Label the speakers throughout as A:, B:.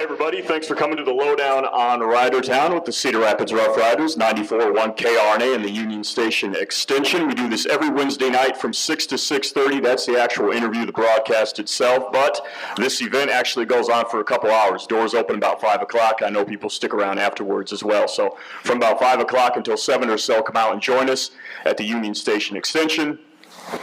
A: everybody. Thanks for coming to the Lowdown on RiderTown with the Cedar Rapids RoughRiders, 94.1 KRNA and the Union Station Extension. We do this every Wednesday night from 6 to 6:30. That's the actual interview, the broadcast itself. But this event actually goes on for a couple hours. Doors open about 5 o'clock. I know people stick around afterwards as well. So from about 5 o'clock until 7 or so, come out and join us at the Union Station Extension.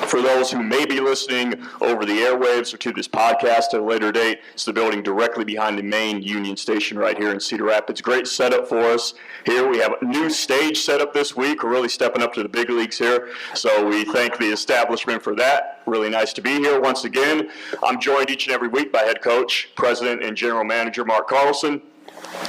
A: For those who may be listening over the airwaves or to this podcast at a later date, it's the building directly behind the main Union Station right here in Cedar Rapids. Great setup for us here. We have a new stage set up this week. We're really stepping up to the big leagues here, so we thank the establishment for that. Really nice to be here once again. I'm joined each and every week by head coach, president, and general manager Mark Carlson,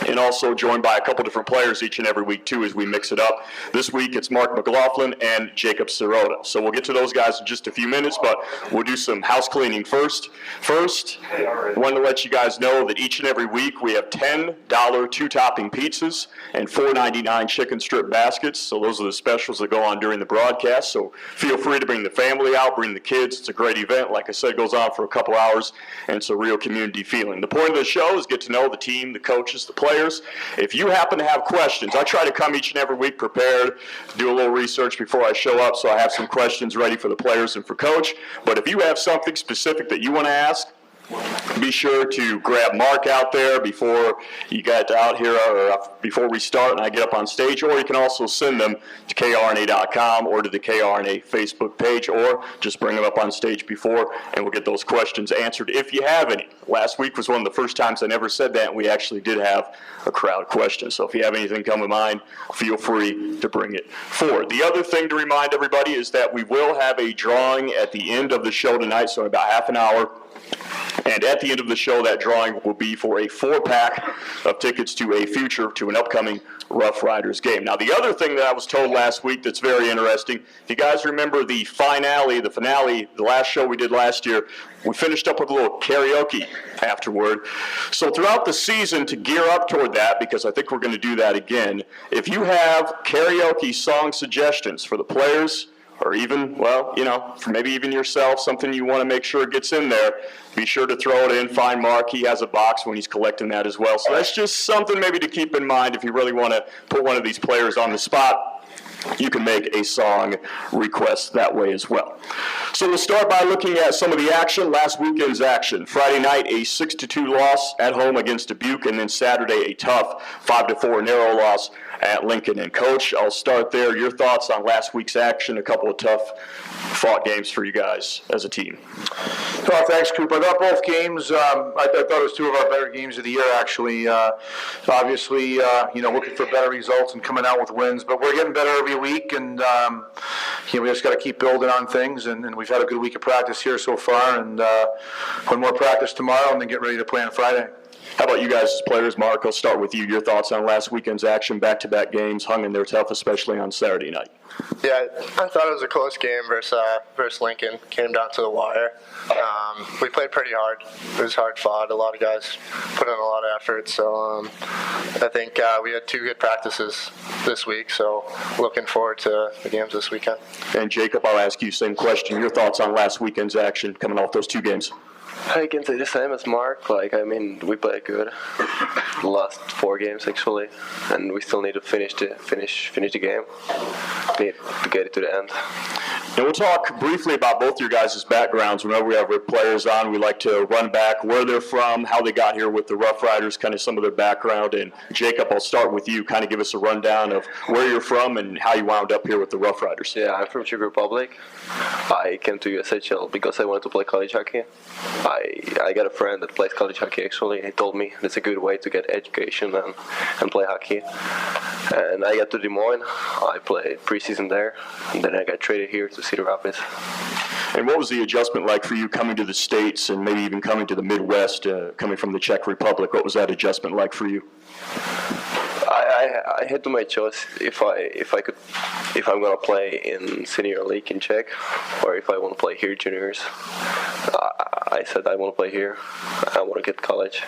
A: and also joined by a couple different players each and every week, too, as we mix it up. This week, it's Mark McLaughlin and Jacob Sirota. So we'll get to those guys in just a few minutes, but we'll do some house cleaning first. First, I want to let you guys know that each and every week we have $10 two-topping pizzas and $4.99 chicken strip baskets. So those are the specials that go on during the broadcast. So feel free to bring the family out, bring the kids. It's a great event. Like I said, it goes on for a couple hours, and it's a real community feeling. The point of the show is get to know the team, the coaches, the players. If you happen to have questions, I try to come each and every week prepared, do a little research before I show up, so I have some questions ready for the players and for Coach. But if you have something specific that you want to ask, be sure to grab Mark out there before you get out here, or before we start and I get up on stage, or you can also send them to krna.com or to the KRNA Facebook page, or just bring them up on stage before, and we'll get those questions answered if you have any. Last week was one of the first times I never said that, and we actually did have a crowd question. So if you have anything come to mind, feel free to bring it forward. The other thing to remind everybody is that we will have a drawing at the end of the show tonight, so in about half an hour. And at the end of the show, that drawing will be for a 4-pack of tickets to an upcoming Rough Riders game. Now, the other thing that I was told last week that's very interesting, if you guys remember the finale, the last show we did last year, we finished up with a little karaoke afterward. So throughout the season, to gear up toward that, because I think we're going to do that again, if you have karaoke song suggestions for the players, or even, for maybe even yourself, something you want to make sure gets in there, be sure to throw it in. Find Mark. He has a box when he's collecting that as well. So that's just something maybe to keep in mind if you really want to put one of these players on the spot. You can make a song request that way as well. So we'll start by looking at some of the action, last weekend's action. Friday night, a 6-2 loss at home against Dubuque, and then Saturday, a tough 5-4 narrow loss at Lincoln. And Coach, I'll start there. Your thoughts on last week's action, a couple of tough fought games for you guys as a team.
B: Well, thanks, Coop. I thought both games, I thought it was two of our better games of the year, actually. Obviously, looking for better results and coming out with wins, but we're getting better every week, and we just got to keep building on things, and we've had a good week of practice here so far, and one more practice tomorrow, and then get ready to play on Friday.
A: How about you guys as players? Mark, I'll start with you. Your thoughts on last weekend's action, back-to-back games, hung in there tough, especially on Saturday night.
C: Yeah, I thought it was a close game versus Lincoln. Came down to the wire. We played pretty hard. It was hard fought. A lot of guys put in a lot of effort. So I think we had 2 good practices this week. So looking forward to the games this weekend.
A: And Jacob, I'll ask you the same question. Your thoughts on last weekend's action coming off those 2 games?
D: I can say the same as Mark. We played good the last 4 games actually, and we still need to finish the game. Need to get it to the end.
A: And we'll talk briefly about both your guys' backgrounds. Whenever we have players on, we like to run back where they're from, how they got here with the Rough Riders, kind of some of their background. And Jacob, I'll start with you. Kind of give us a rundown of where you're from and how you wound up here with the Rough Riders.
D: Yeah, I'm from Czech Republic. I came to USHL because I wanted to play college hockey. I got a friend that plays college hockey actually. He told me that's a good way to get education and play hockey. And I got to Des Moines. I played preseason there. And then I got traded here to Cedar Rapids.
A: And what was the adjustment like for you coming to the States and maybe even coming to the Midwest, coming from the Czech Republic? What was that adjustment like for you?
D: I had to make choice if I'm gonna play in senior league in Czech or if I want to play here juniors. I said I want to play here. I want to get college.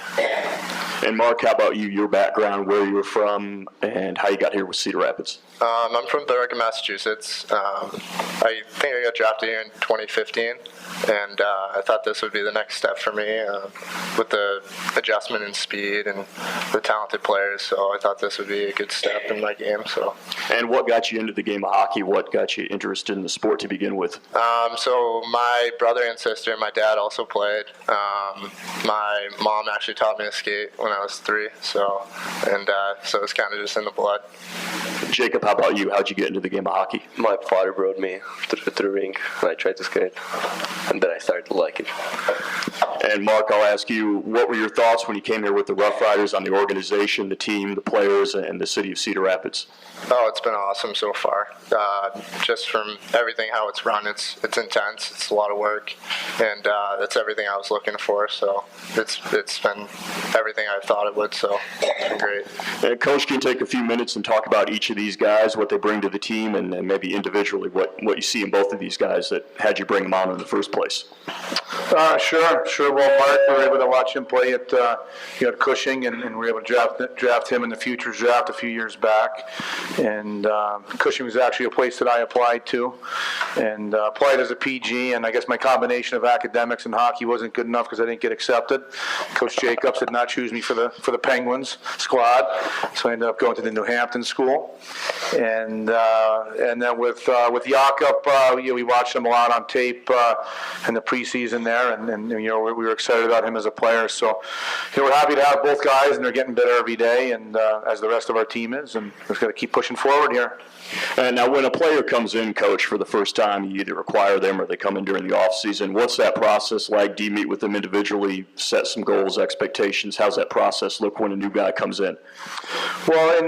A: And Mark, how about you? Your background, where you're from, and how you got here with Cedar Rapids?
C: I'm from Berwick, Massachusetts. I think I got drafted here in 2015, and I thought this would be the next step for me with the adjustment in speed and the talented players. So I thought this would be a good step in my game. So.
A: And what got you into the game of hockey? What got you interested in the sport to begin with?
C: So my brother and sister and my dad also played. My mom actually taught me to skate when I was 3. So it's kind of just in the blood.
A: Jacob, how about you? How'd you get into the game of hockey?
D: My father brought me to the rink, and I tried to skate, and then I started to like it.
A: And Mark, I'll ask you, what were your thoughts when you came here with the Rough Riders on the organization, the team, the players, and the city of Cedar Rapids?
C: Oh, it's been awesome so far. Just from everything, how it's run, it's intense. It's a lot of work, and that's everything I was looking for. So it's been everything I thought it would. So it's been great.
A: And Coach, can you take a few minutes and talk about each of these guys, what they bring to the team, and maybe individually what you see in both of these guys that had you bring them on in the first place?
B: Sure. Well, Mark, we were able to watch him play at Cushing, and we were able to draft him in the futures draft a few years back. And Cushing was actually a place that I applied to, and applied as a PG. And I guess my combination of academics and hockey wasn't good enough because I didn't get accepted. Coach Jacobs did not choose me for the Penguins squad, so I ended up going to the New Hampton school. And then with Jakob, we watched him a lot on tape in the preseason there, and we were excited about him as a player. So we're happy to have both guys, and they're getting better every day, and as the rest of our team is, and we're just got to keep pushing forward here.
A: And now, when a player comes in, Coach, for the first time, you either acquire them or they come in during the off season. What's that process like? Do you meet with them individually, set some goals, expectations? How's that process look when a new guy comes in?
B: Well,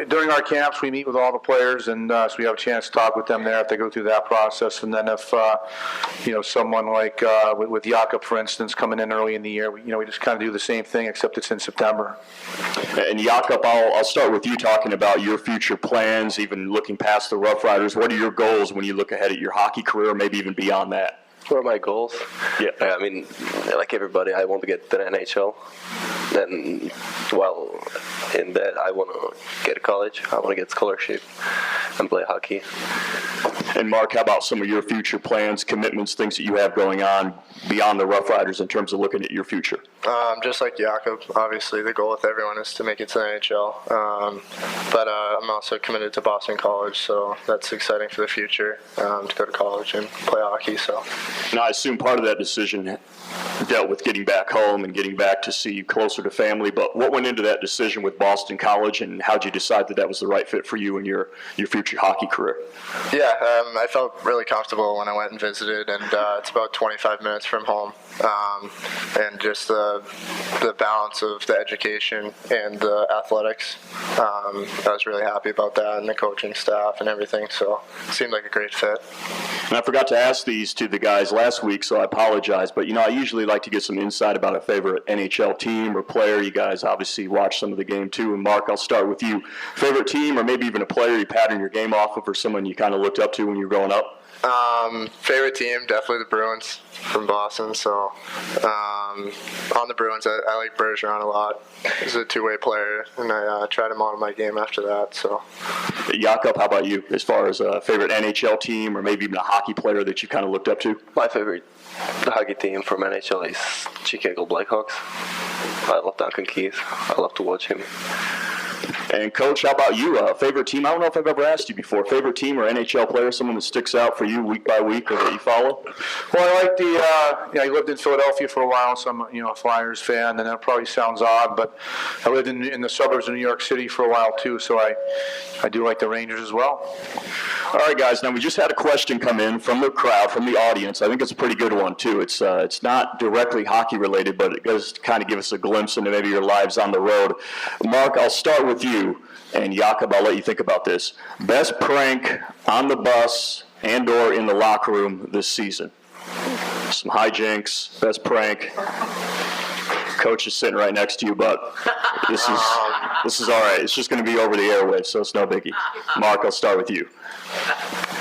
B: during our camps, we meet with all the players, and so we have a chance to talk with them there if they go through that process. And then if someone like with Jakob, for instance, coming in early in the year, we just kind of do the same thing, except it's in September.
A: And Jakob, I'll start with you talking about your future plans, even looking past the Rough Riders. What are your goals when you look ahead at your hockey career, maybe even beyond that?
D: What are my goals?
A: Yeah.
D: I mean, like everybody, I want to get to the NHL. Then, in that, I want to get to college. I want to get scholarship and play hockey.
A: And Mark, how about some of your future plans, commitments, things that you have going on beyond the Rough Riders in terms of looking at your future?
C: Just like Jakob, obviously the goal with everyone is to make it to the NHL. But I'm also committed to Boston College, so that's exciting for the future, to go to college and play hockey. So.
A: Now, I assume part of that decision dealt with getting back home and getting back to see you closer to family, but what went into that decision with Boston College, and how did you decide that was the right fit for you and your future hockey career?
C: Yeah, I felt really comfortable when I went and visited, and it's about 25 minutes from home. And just the balance of the education and the athletics, I was really happy about that, and the coaching staff and everything, so it seemed like a great fit.
A: And I forgot to ask these to the guys last week, so I apologize, but I usually like to get some insight about a favorite NHL team or player. You guys obviously watch some of the game too, and Mark, I'll start with you. Favorite team, or maybe even a player you pattern your game off of, or someone you kind of looked up to when you were growing up?
C: Favorite team, definitely the Bruins from Boston. So on the Bruins, I like Bergeron a lot. He's a two-way player, and I tried him on my game after that. So,
A: Jakob, how about you, as far as a favorite NHL team or maybe even a hockey player that you kind of looked up to?
D: My favorite hockey team from NHL is Chicago Blackhawks. I love Duncan Keith. I love to watch him.
A: And Coach, how about you? Favorite team? I don't know if I've ever asked you before. Favorite team or NHL player, someone that sticks out for you week by week or that you follow?
B: Well, I like I lived in Philadelphia for a while, so I'm a Flyers fan, and that probably sounds odd, but I lived in the suburbs of New York City for a while too, so I do like the Rangers as well.
A: All right, guys. Now, we just had a question come in from the crowd, from the audience. I think it's a pretty good one, too. It's not directly hockey related, but it does kind of give us a glimpse into maybe your lives on the road. Mark, I'll start with you, and Jakob, I'll let you think about this. Best prank on the bus and or in the locker room this season? Some hijinks, best prank. Coach is sitting right next to you, but this is all right. It's just going to be over the airwaves, so it's no biggie. Mark, I'll start with you.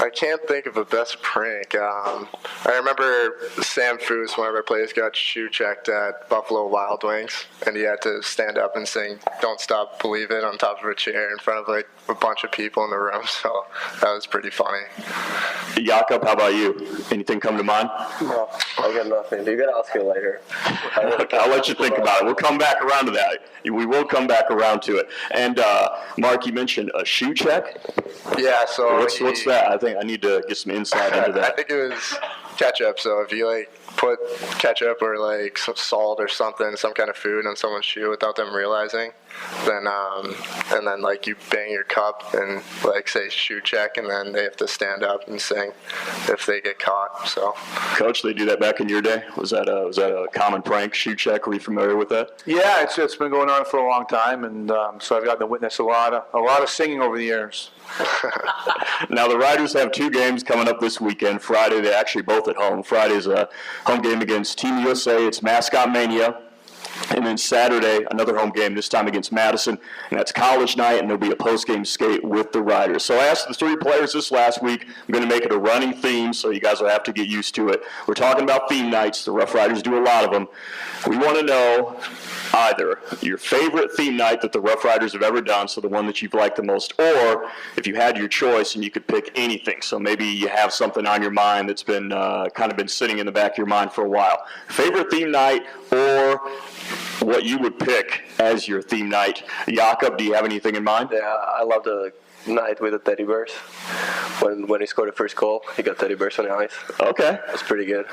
C: I can't think of a best prank. I remember Sam Foose, one of our players, got shoe checked at Buffalo Wild Wings, and he had to stand up and sing "Don't Stop, Believe It" on top of a chair in front of like a bunch of people in the room. So that was pretty funny.
A: Jakob, how about you? Anything come to mind?
D: No, I got nothing. You gotta ask me later.
A: I'll let you think about it. We'll come back around to that. We will come back around to it. And Mark, you mentioned a shoe check.
C: Yeah. So
A: What's that? I think I need to get some insight into
C: I
A: that.
C: think it was ketchup. So if you like put ketchup or like some salt or something, some kind of food on someone's shoe without them realizing, then and then like you bang your cup and like say shoe check, and then they have to stand up and sing if they get caught. So,
A: Coach, they do that back in your day? Was that a common prank, shoe check? Were you familiar with that?
B: Yeah, it's been going on for a long time, and so I've gotten to witness a lot of singing over the years.
A: Now, the Riders have 2 games coming up this weekend. Friday, they're actually both at home. Friday's a home game against Team USA. It's Mascot Mania. And then Saturday, another home game, this time against Madison, and that's college night, and there'll be a post-game skate with the Riders. So I asked the 3 players this last week. I'm going to make it a running theme, so you guys will have to get used to it. We're talking about theme nights. The Rough Riders do a lot of them. We want to know either your favorite theme night that the Rough Riders have ever done, so the one that you've liked the most, or if you had your choice and you could pick anything. So maybe you have something on your mind that's been kind of been sitting in the back of your mind for a while. Favorite theme night or what you would pick as your theme night. Jakob, do you have anything in mind?
D: Yeah, I love the night with the teddy bears. When he scored the first goal, he got teddy bears on the ice.
A: Okay.
D: That's pretty good.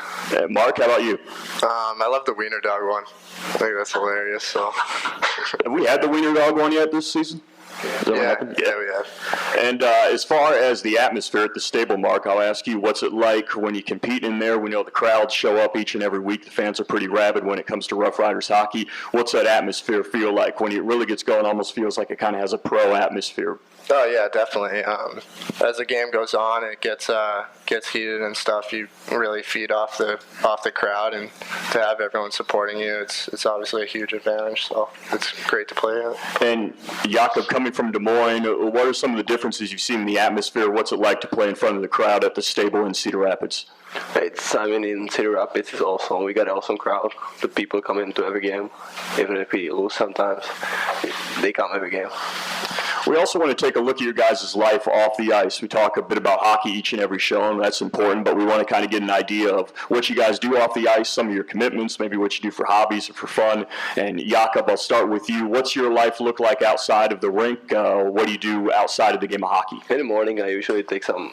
A: Mark, how about you?
C: I love the wiener dog one. I think that's hilarious. So,
A: Have we had the Wiener Dog one yet this season? Is that what happened?
C: yeah, we have.
A: And as far as the atmosphere at the stable, Mark, I'll ask you, what's it like when you compete in there? We know the crowds show up each and every week. The fans are pretty rabid when it comes to Rough Riders hockey. What's that atmosphere feel like? When it really gets going, almost feels like it kind of has a pro atmosphere.
C: Oh yeah, definitely. As the game goes on, it gets heated and stuff. You really feed off the crowd, and to have everyone supporting you, it's obviously a huge advantage. So it's great to play it.
A: And Jakob, coming from Des Moines, what are some of the differences you've seen in the atmosphere? What's it like to play in front of the crowd at the stable in Cedar Rapids?
D: In Cedar Rapids it's awesome. We got an awesome crowd. The people come into every game, even if we lose sometimes. They come every game.
A: We also want to take a look at your guys' life off the ice. We talk a bit about hockey each and every show, and that's important, but we want to kind of get an idea of what you guys do off the ice, some of your commitments, maybe what you do for hobbies or for fun. And Jakob, I'll start with you. What's your life look like outside of the rink? What do you do outside of the game of hockey?
D: In the morning, I usually take some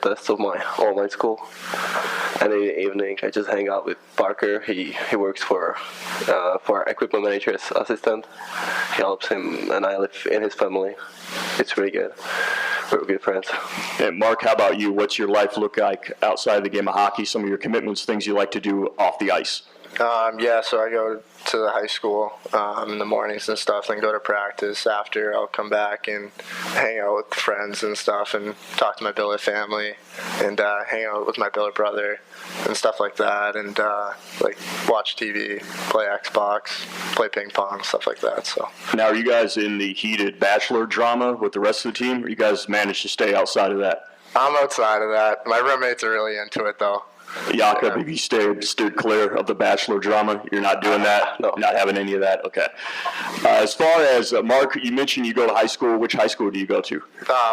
D: tests of my online school, and in the evening, I just hang out with Parker. He works for our equipment manager's assistant. He helps him, and I live in his family. It's really good. We're good friends.
A: And Mark, how about you? What's your life look like outside of the game of hockey? Some of your commitments, things you like to do off the ice?
C: So I go to the high school in the mornings and stuff, then go to practice. After, I'll come back and hang out with friends and stuff, and talk to my billet family, and hang out with my billet brother and stuff like that, and like watch TV, play Xbox, play ping pong, stuff like that. So
A: now, are you guys in the heated bachelor drama with the rest of the team, or you guys managed to stay outside of that?
C: I'm outside of that. My roommates are really into it though.
A: Jakob, have you stood clear of the bachelor drama? You're not doing that?
D: No.
A: Not having any of that? Okay. As far as, Mark, you mentioned you go to high school. Which high school do you go to?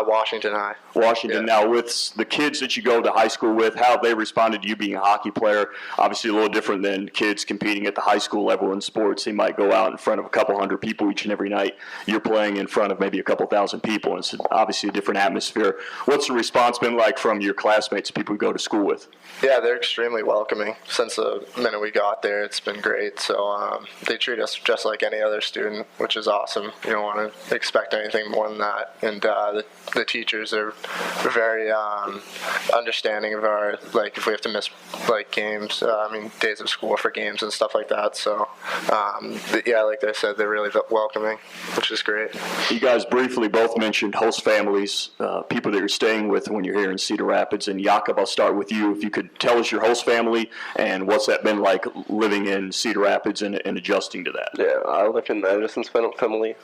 C: Washington High.
A: Washington.
C: Yeah.
A: Now, with the kids that you go to high school with, how have they responded to you being a hockey player? Obviously a little different than kids competing at the high school level in sports. They might go out in front of a couple hundred people each and every night. You're playing in front of maybe a couple thousand people, and it's obviously a different atmosphere. What's the response been like from your classmates, people you go to school with?
C: Yeah, they're extremely welcoming. Since the minute we got there, it's been great. So they treat us just like any other student, which is awesome. You don't want to expect anything more than that. And the teachers are very understanding of our, like, if we have to miss, like, games, days of school for games and stuff like that. So, like I said, they're really welcoming, which is great.
A: You guys briefly both mentioned host families, people that you're staying with when you're here in Cedar Rapids. And Jakob, I'll start with you. If you could tell is your host family, and what's that been like living in Cedar Rapids and adjusting to that?
D: Yeah, I live in Anderson's family.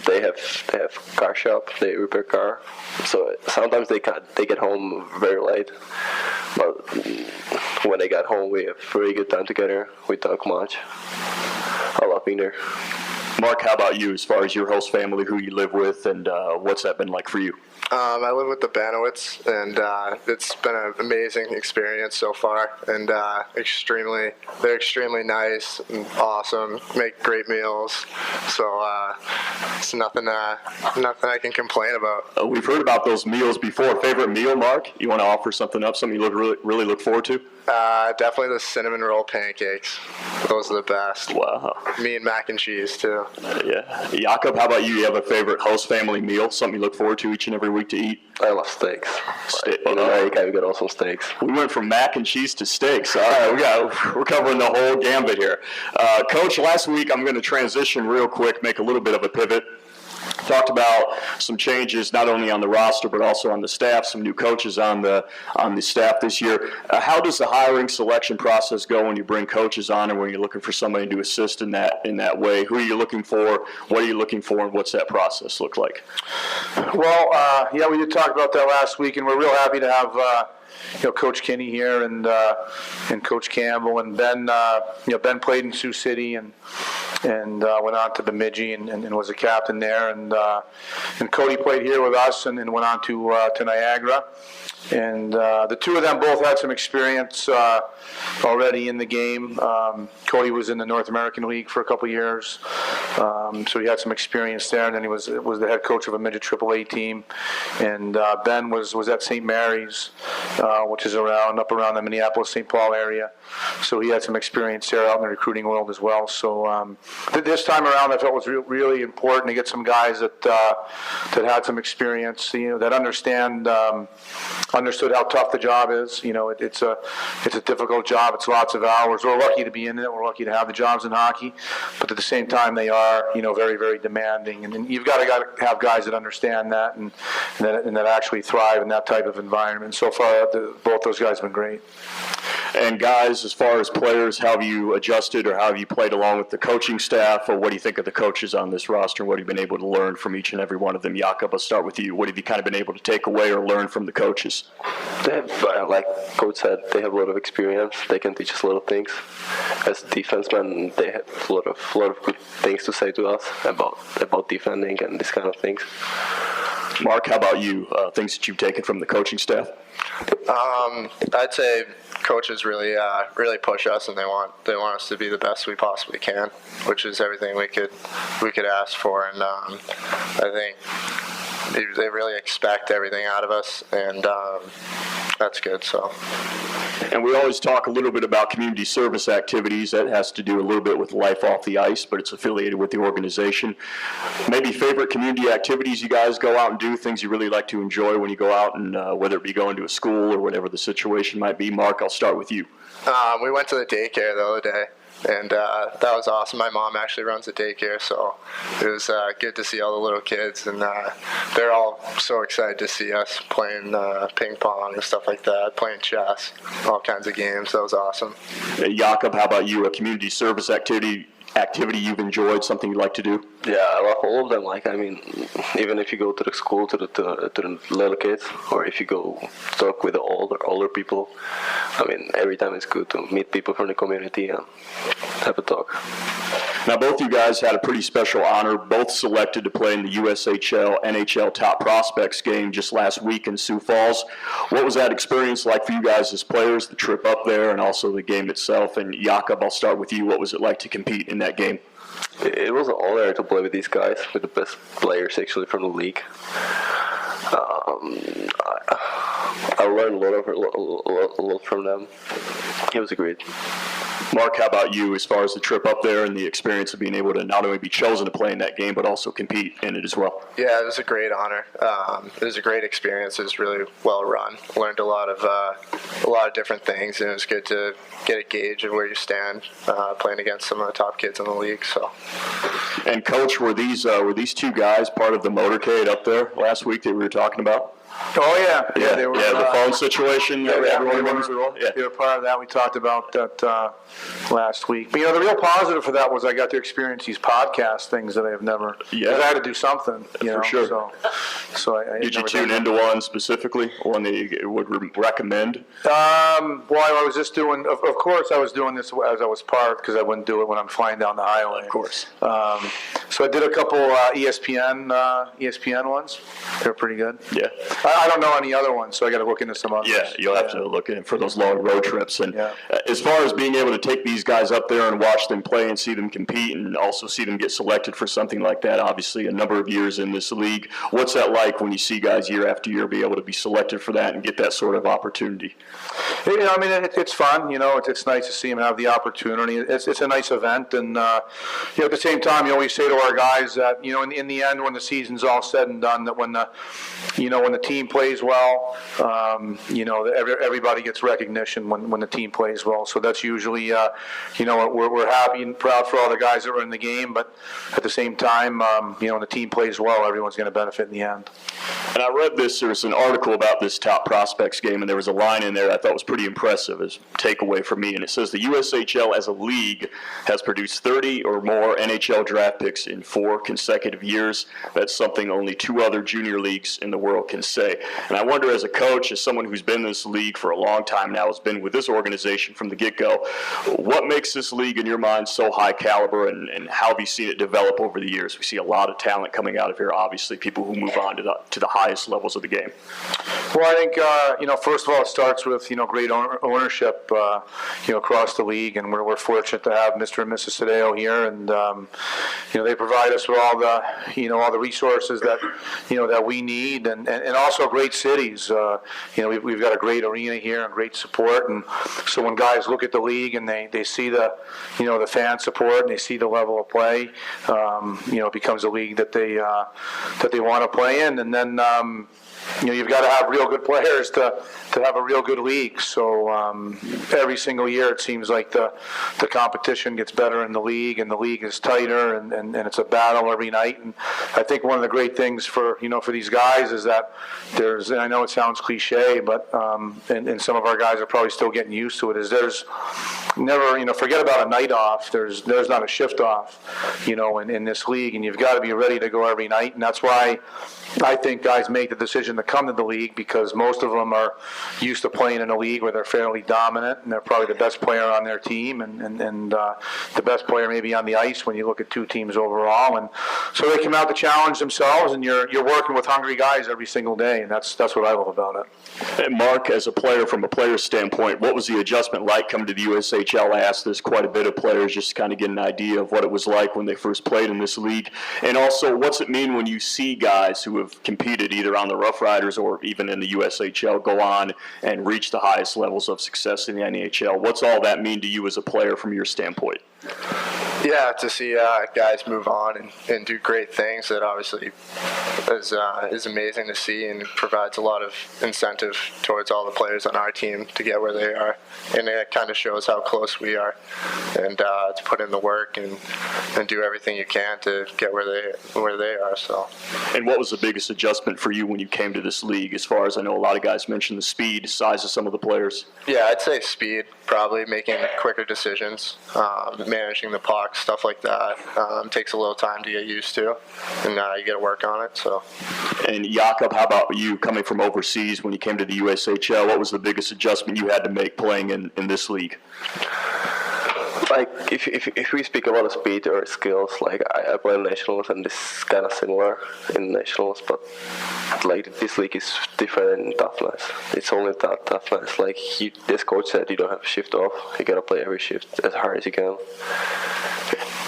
D: They have car shop. They repair car. So sometimes they get home very late. But when they get home, we have very good time together. We talk much. I love being there.
A: Mark, how about you as far as your host family, who you live with, and what's that been like for you?
C: I live with the Banowitz, and it's been an amazing experience so far, and they're extremely nice and awesome, make great meals, so it's nothing I can complain about.
A: We've heard about those meals before. Favorite meal, Mark? You want to offer something up, something you really look forward to?
C: Definitely the cinnamon roll pancakes. Those are the best.
A: Wow.
C: Me and mac and cheese, too.
A: Yeah. Jakob, how about you? You have a favorite host family meal, something you look forward to each and every week to eat?
D: I love steaks. In America, we got awesome steaks.
A: We went from mac and cheese to steaks. All right, we're covering the whole gambit here. Coach, last week I'm going to transition real quick, make a little bit of a pivot. Talked about some changes not only on the roster but also on the staff, some new coaches on the staff this year. How does the hiring selection process go when you bring coaches on and when you're looking for somebody to assist in that way? Who are you looking for? What are you looking for, and what's that process look like?
B: Well, yeah, we did talk about that last week, and we're real happy to have Coach Kinney here and Coach Campbell and Ben. Ben played in Sioux City and went on to Bemidji and was a captain there, and Cody played here with us and went on to Niagara. And the two of them both had some experience already in the game. Cody was in the North American League for a couple years, so he had some experience there. And then he was the head coach of a midget AAA team. And Ben was at St. Mary's, which is up around the Minneapolis-St. Paul area. So he had some experience there out in the recruiting world as well. So this time around, I felt it was really important to get some guys that had some experience, that understood how tough the job is. It's a difficult job. It's lots of hours. We're lucky to be in it. We're lucky to have the jobs in hockey, but at the same time, they are very, very demanding. And you've got to have guys that understand that and that actually thrive in that type of environment. So far, both those guys have been great.
A: And guys, as far as players, how have you adjusted or how have you played along with the coaching staff, or what do you think of the coaches on this roster, and what have you been able to learn from each and every one of them? Jakob, I'll start with you. What have you kind of been able to take away or learn from the coaches?
D: They have, like Coach said, they have a lot of experience. They can teach us a lot of things. As defensemen, they have a lot of good things to say to us about defending and this kind of things.
A: Mark, how about you? Things that you've taken from the coaching staff?
C: I'd say coaches really push us, and they want us to be the best we possibly can, which is everything we could ask for. And I think they really expect everything out of us, and that's good. So.
A: And we always talk a little bit about community service activities. That has to do a little bit with life off the ice, but it's affiliated with the organization. Maybe favorite community activities you guys go out and do, things you really like to enjoy when you go out, and whether it be going to a school or whatever the situation might be. Mark, I'll start with you. We
C: went to the daycare the other day. And that was awesome. My mom actually runs a daycare, so it was good to see all the little kids, and they're all so excited to see us playing ping pong and stuff like that, playing chess, all kinds of games. That was awesome.
A: Jakob, how about you? A community service activity you've enjoyed, something you like to do?
D: Yeah, I love all of them. Even if you go to the school to the little kids, or if you go talk with the older people, every time it's good to meet people from the community and have a talk.
A: Now, both you guys had a pretty special honor, both selected to play in the USHL NHL Top Prospects game just last week in Sioux Falls. What was that experience like for you guys as players, the trip up there, and also the game itself? And Jakob, I'll start with you. What was it like to compete in that game?
D: It was an honor to play with these guys, with the best players actually from the league. I learned a lot from them. It was great.
A: Mark, how about you as far as the trip up there and the experience of being able to not only be chosen to play in that game but also compete in it as well?
C: Yeah, it was a great honor. It was a great experience. It was really well run. Learned a lot of different things, and it was good to get a gauge of where you stand playing against some of the top kids in the league. So.
A: And Coach, were these two guys part of the motorcade up there last week that we were talking about?
B: Oh, yeah. They were,
A: the phone situation.
B: Yeah,
A: everyone
B: they
A: remembers
B: were,
A: Yeah.
B: they were part of that. We talked about that last week. But, the real positive for that was I got to experience these podcast things that I have never.
A: Yeah.
B: 'Cause I had to do something.
A: For sure.
B: So I
A: Did you
B: never
A: tune
B: done
A: into one specifically, one that you would recommend?
B: Well, I was just doing. Of course, I was doing this as I was parked because I wouldn't do it when I'm flying down the highway.
A: Of course.
B: So I did a couple ESPN ones. They're pretty good.
A: Yeah.
B: I don't know any other ones, so I got to look into some others.
A: Yeah, you'll have to look in for those long road trips. And
B: Yeah.
A: as far as being able to take these guys up there and watch them play and see them compete and also see them get selected for something like that, obviously a number of years in this league, what's that like when you see guys year after year be able to be selected for that and get that sort of opportunity?
B: I mean, it's fun. It's nice to see them have the opportunity. It's a nice event, and at the same time, we say to our guys that in the end, when the season's all said and done, that when the team plays well, everybody gets recognition when the team plays well. So that's usually we're happy and proud for all the guys that are in the game, but at the same time, when the team plays well, everyone's going to benefit in the end.
A: And I read there was an article about this top prospects game, and there was a line in there I thought was pretty impressive as takeaway for me, and it says the USHL as a league has produced 30 or more NHL draft picks in 4 consecutive years. That's something only 2 other junior leagues in the world can say. And I wonder, as a coach, as someone who's been in this league for a long time now, has been with this organization from the get-go, what makes this league in your mind so high caliber, and how have you seen it develop over the years? We see a lot of talent coming out of here, obviously, people who move on to the highest levels of the game.
B: Well, I think first of all, it starts with great ownership across the league, and we're fortunate to have Mr. and Mrs. Sadeo here, and they provide us with all the resources that we need, and also great cities. We've got a great arena here and great support, and so when guys look at the league and they see the fan support and they see the level of play, it becomes a league that they want to play in, and then you've got to have real good players to have a real good league. So every single year it seems like the competition gets better in the league, and the league is tighter, and it's a battle every night. And I think one of the great things for these guys is that and I know it sounds cliche, but and some of our guys are probably still getting used to it, is there's never, forget about a night off. There's not a shift off, in this league, and you've got to be ready to go every night. And that's why I think guys make the decision to come to the league, because most of them are used to playing in a league where they're fairly dominant, and they're probably the best player on their team, and the best player maybe on the ice when you look at 2 teams overall. And so they come out to challenge themselves, and you're working with hungry guys every single day, and that's what I love about it.
A: And Mark, as a player, from a player's standpoint, what was the adjustment like coming to the USHL? I asked this quite a bit of players just to kind of get an idea of what it was like when they first played in this league. And also, what's it mean when you see guys who have competed either on the Rough Riders or even in the USHL go on and reach the highest levels of success in the NHL? What's all that mean to you as a player from your standpoint?
C: Yeah, to see guys move on and do great things, that obviously is amazing to see, and provides a lot of incentive towards all the players on our team to get where they are. And it kind of shows how close we are, and to put in the work and do everything you can to get where they are. So.
A: And what was the biggest adjustment for you when you came to this league? As far as I know, a lot of guys mentioned the speed, size of some of the players.
C: Yeah, I'd say speed, probably making quicker decisions, managing the puck, stuff like that. Takes a little time to get used to, and you got to work on it. So.
A: And Jakob, how about you coming from overseas when you came to the USHL? What was the biggest adjustment you had to make playing in this league?
D: Like, if we speak about speed or skills, like I play in nationals, and this is kind of similar in nationals, but like this league is different in toughness. It's only toughness. Like this coach said, you don't have a shift off. You gotta play every shift as hard as you can.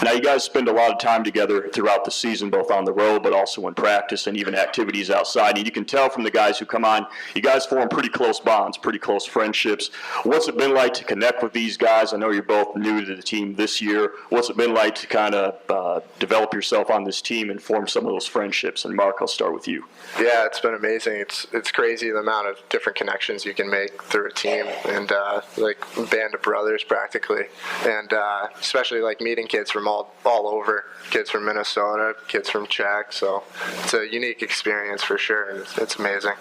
A: Now, you guys spend a lot of time together throughout the season, both on the road, but also in practice and even activities outside. And you can tell from the guys who come on, you guys form pretty close bonds, pretty close friendships. What's it been like to connect with these guys? I know you're both new to to the team this year. What's it been like to kind of develop yourself on this team and form some of those friendships? And Mark, I'll start with you.
C: Yeah, it's been amazing. It's crazy the amount of different connections you can make through a team, and like a band of brothers practically, and especially like meeting kids from all over, kids from Minnesota, kids from Czech. So it's a unique experience for sure, and it's amazing.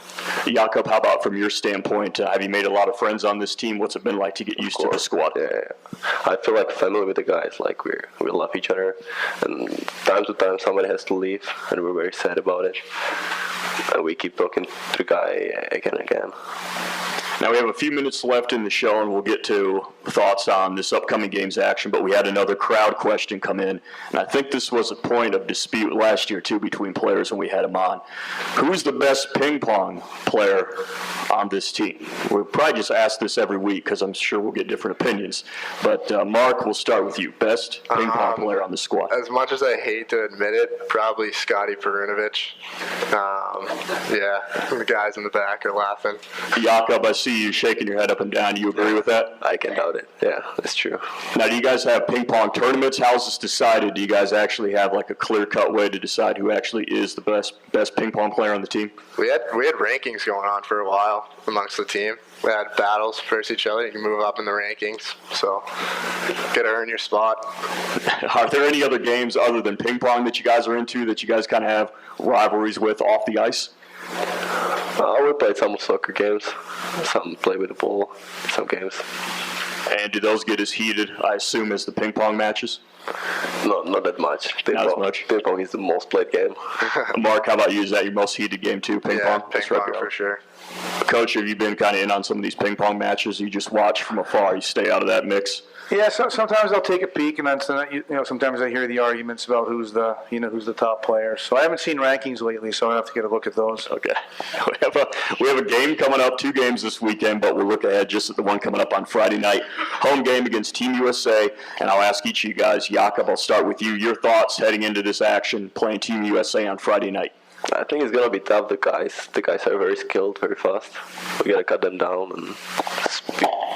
A: Jakob, how about from your standpoint? Have you made a lot of friends on this team? What's it been like to get used to the squad?
D: Yeah, I feel like family with the guys. Like we love each other, and time to time somebody has to leave, and we're very sad about it. And we keep talking to the guy again and again.
A: Now we have a few minutes left in the show, and we'll get to thoughts on this upcoming game's action, but we had another crowd question come in, and I think this was a point of dispute last year, too, between players when we had them on. Who's the best ping pong player on this team? We'll probably just ask this every week because I'm sure we'll get different opinions, but Mark, we'll start with you. Best ping pong player on the squad?
C: As much as I hate to admit it, probably Scotty Perunovich. Yeah, the guys in the back are laughing.
A: Jakob, I see you shaking your head up and down. Do you agree with that?
D: I can doubt it. Yeah, that's true.
A: Now, do you guys have ping pong tournaments? How's this decided? Do you guys actually have like a clear-cut way to decide who actually is the best ping pong player on the team?
C: We had rankings going on for a while amongst the team. We had battles versus each other. You can move up in the rankings, so got to earn your spot.
A: Are there any other games other than ping pong that you guys are into that you guys kind of have rivalries with off the ice?
D: We played some soccer games, some play with the ball, some games.
A: And do those get as heated, I assume, as the ping pong matches?
D: No, not that much.
A: Not as much.
D: Ping pong is the most played game.
A: Mark, how about you? Is that your most heated game too, ping
C: Yeah,
A: pong?
C: ping pong for sure.
A: Coach, have you been kind of in on some of these ping pong matches? You just watch from afar, you stay out of that mix?
B: Yeah, sometimes I'll take a peek, and then sometimes I hear the arguments about who's the top player. So I haven't seen rankings lately, so I have to get a look at those.
A: Okay. We have a game coming up, 2 games this weekend, but we'll look ahead just at the one coming up on Friday night. Home game against Team USA, and I'll ask each of you guys. Jakob, I'll start with you. Your thoughts heading into this action, playing Team USA on Friday night?
D: I think it's gonna be tough. The guys are very skilled, very fast. We gotta cut them down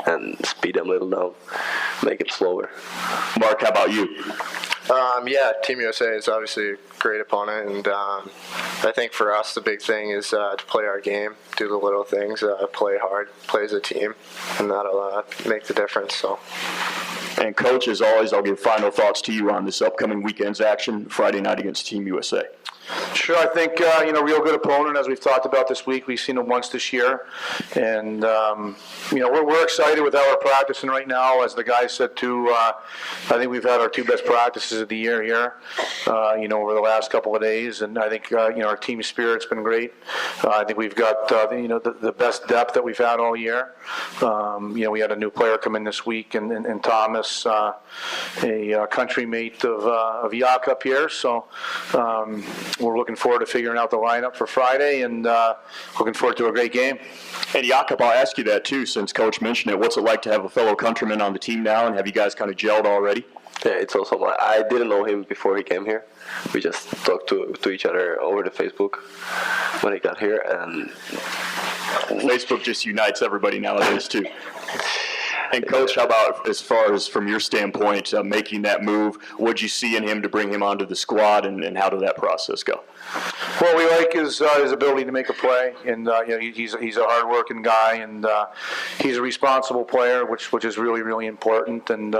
D: and speed them a little down, make them slower.
A: Mark, how about you?
C: Yeah, Team USA is obviously a great opponent, and I think for us the big thing is to play our game, do the little things, play hard, play as a team, and that'll make the difference. So.
A: And Coach, as always, I'll give final thoughts to you on this upcoming weekend's action, Friday night against Team USA.
B: Sure, I think, real good opponent, as we've talked about this week. We've seen them once this year. And, we're excited with how we're practicing right now. As the guys said, too, I think we've had our 2 best practices of the year here, over the last couple of days. And I think, our team spirit's been great. I think we've got, the best depth that we've had all year. We had a new player come in this week, and Thomas, a country mate of Jakob here. So, we're looking forward to figuring out the lineup for Friday, and looking forward to a great game.
A: And Jakob, I'll ask you that too, since Coach mentioned it. What's it like to have a fellow countryman on the team now, and have you guys kind of gelled already?
D: Yeah, it's awesome. I didn't know him before he came here. We just talked to each other over the Facebook when he got here, and
A: Facebook just unites everybody nowadays too. And Coach, how about as far as from your standpoint, making that move? What'd you see in him to bring him onto the squad, and how did that process go?
B: Well, we like his ability to make a play, and he's a hard-working guy, and he's a responsible player, which is really, really important. And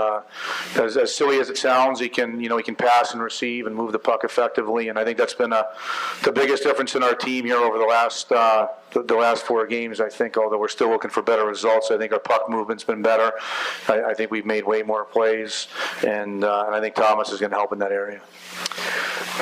B: as silly as it sounds, he can pass and receive and move the puck effectively. And I think that's been the biggest difference in our team here over the last 4 games. I think, although we're still looking for better results, I think our puck movement's been better. I think we've made way more plays, and I think Thomas is going to help in that area.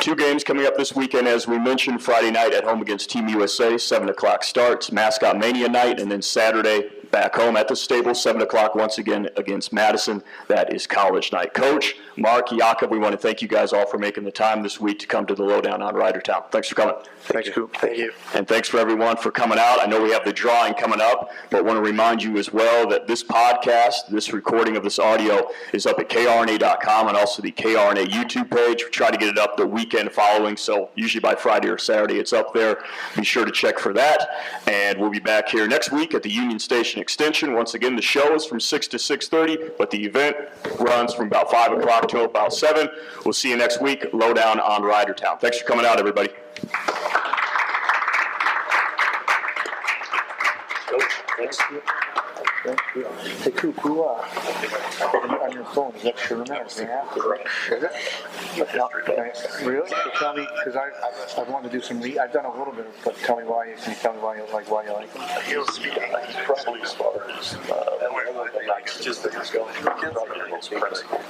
A: 2 games coming up this weekend, as we mentioned. Friday night at home against Team USA, 7 o'clock starts. Mascot Mania night, and then Saturday back home at the stable, 7 o'clock once again against Madison. That is college night. Coach, Mark, Jakob, we want to thank you guys all for making the time this week to come to the Lowdown on RiderTown. Thanks for coming.
B: Thanks, Coop.
C: Thank you.
A: And thanks for everyone for coming out. I know we have the drawing coming up, but want to remind you as well that this podcast, this recording of this audio, is up at krna.com and also the KRNA YouTube page. We try to get it up the weekend following, so usually by Friday or Saturday it's up there. Be sure to check for that. And we'll be back here next week at the Union Station Station Extension. Once again, the show is from 6 to 6:30, but the event runs from about 5 o'clock till about 7. We'll see you next week. Lowdown on RiderTown. Thanks for coming out, everybody.
E: Hey, Coop, who, on your phone, is that Sherman? Is it? No, really? So tell me, because I wanted to do some I've done a little bit, but tell me why. Can you tell me why you like him?
F: He's probably as far as just that he's going through probably the most principled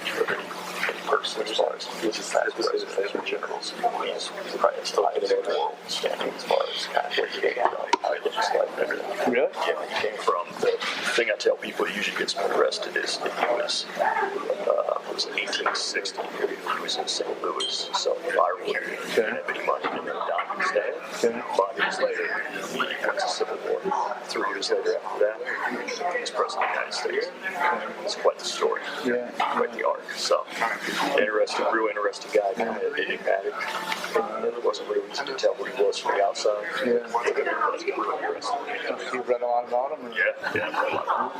F: person as far as his favorite generals. He's probably still highest in the world standing as far as kind of what he came from, how he lives his life and everything.
E: Really?
F: Yeah, he came from. The thing I tell people who usually gets me arrested is that he was, it was 1860. He was in St. Louis selling firewood. He didn't have any money, and then died in his dad. 5 years later, he went to Civil War. 3 years later after that, he was president of the United States. It's quite the story.
E: Yeah.
F: Quite the arc. So, real interesting guy, kind of enigmatic. It wasn't really easy to tell what he was from the outside.
E: Yeah.
F: But it was real interesting.
E: You read a lot about him? Or?
F: Yeah.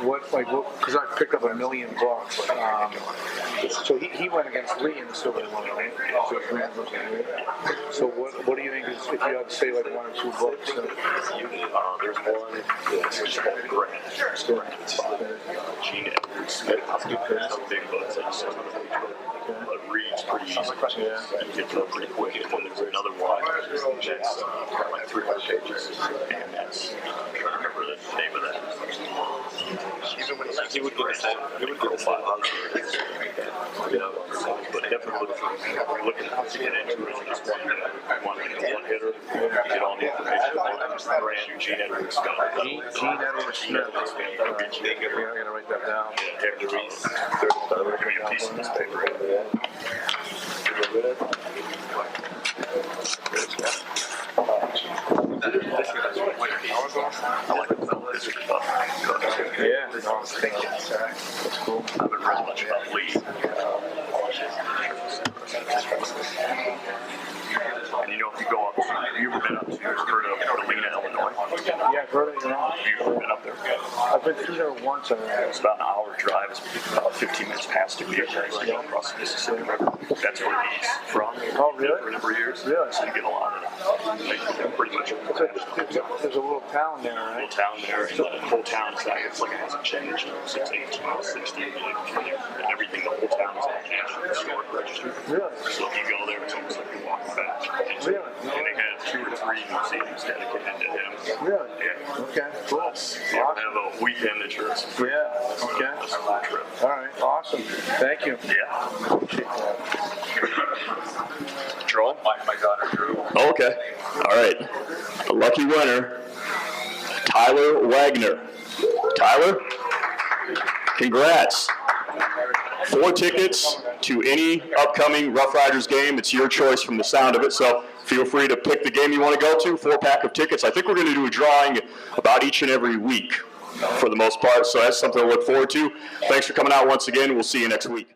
E: What, because I picked up $1 million. So he went against Lee in the Civil War, right? So what do you think is, if you had to say like 1 or 2 books?
F: There's one that's called Grant. Gene Edwards. That's a big book. That's but reads pretty easy. You get through it pretty quick. And then there's another one that's like 300 pages. And that's, I'm trying to remember the name of that. He would go 500. You know, but definitely looking to get into it. Just one hitter. Get all the information. Grant, Gene Edwards.
E: Gene Edwards Smith. I gotta write that down.
F: There's going to be a piece of this paper.
E: Yeah, that's cool.
F: I haven't read much about Lee. And you know, if you go up, you've ever been up to, you've heard of Galena, Illinois?
E: Yeah, I've heard it.
F: You've ever been up there?
E: I've been through there once.
F: It's about an hour drive. It's about 15 minutes past the Cedar Rapids across the Mississippi River. That's where he's from.
E: Oh, really?
F: For a number of years.
E: Really?
F: So you get a lot of it. Pretty much.
E: There's a little town there, right?
F: Little town there, and the whole town is like, it's like it hasn't changed since 1860. And everything, the whole town is on the National Historic Register.
E: Really?
F: So if you go there, it's almost like you're walking back.
E: Really?
F: And they have 2 or 3 museums dedicated to him.
E: Really?
F: Yeah.
E: Okay, cool.
F: You have a weekend that you're
E: Yeah, okay.
F: That's a road trip.
E: All right, awesome. Thank you.
F: Yeah.
E: Appreciate that.
F: Draw? My daughter drew.
A: Okay. All right. The lucky winner, Tyler Wagner. Tyler, congrats. 4 tickets to any upcoming Rough Riders game. It's your choice from the sound of it, so feel free to pick the game you want to go to. 4-pack of tickets. I think we're going to do a drawing about each and every week for the most part, so that's something to look forward to. Thanks for coming out once again. We'll see you next week.